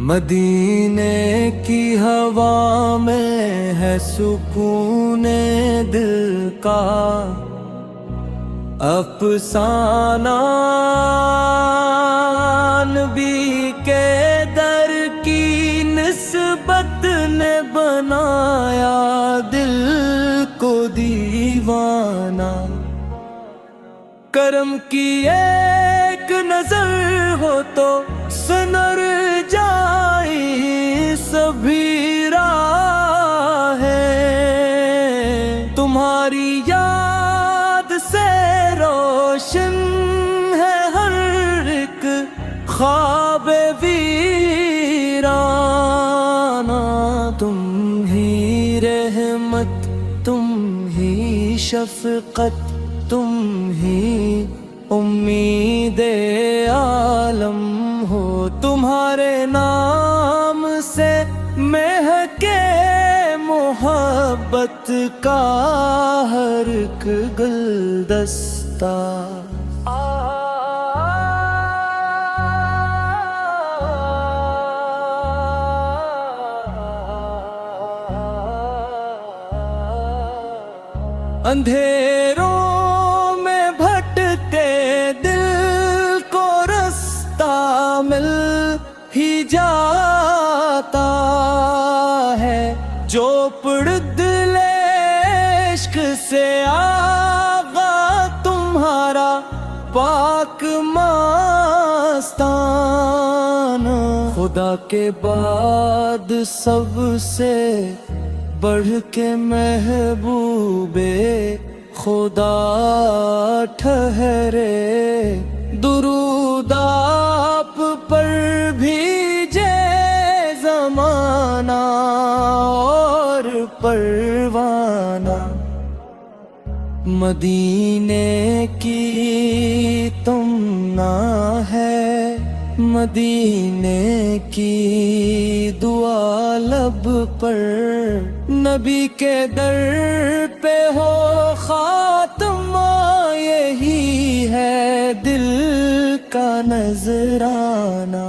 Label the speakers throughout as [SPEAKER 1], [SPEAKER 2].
[SPEAKER 1] مدینے کی ہوا میں ہے سکون دل کا افسانہ، نبی کے در کی نسبت نے بنایا دل کو دیوانہ۔ کرم کی ایک نظر ہو تو سنر جائی سبھی راہیں، تمہاری یاد سے روشن ہے ہر ایک خواب ویرانہ۔ تم ہی رحمت، تم ہی شفقت، تم ہی امید عالم ہو۔ تمہارے نام سے مہکے محبت کا ہر ایک گلدستہ۔ اندھیروں میں بھٹکتے دل کو رستہ مل ہی جاتا ہے، جو پڑ دل عشق سے آغا تمہارا پاک مستانہ۔ خدا کے بعد سب سے بڑھ کے محبوب خدا ٹھہرے، درود آپ پر بھیجے زمانہ اور پروانہ۔ مدینے کی تمنا ہے، مدینے کی دعا لب پر، نبی کے در پہ ہو خاتمہ، یہی ہے دل کا نذرانہ۔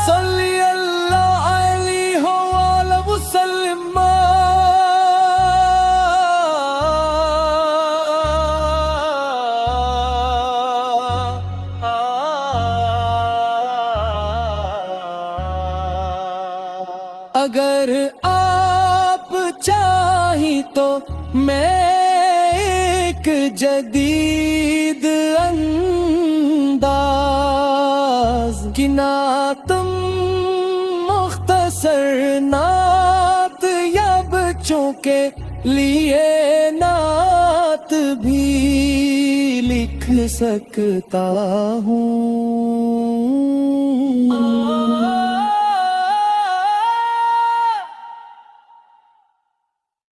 [SPEAKER 1] صلی اللہ علیہ وآلہ وسلم۔ اگر آپ چاہیں تو میں ایک جدید انداز کی نعت، مختصر نعت یا بچوں کے لیے نعت بھی لکھ سکتا ہوں۔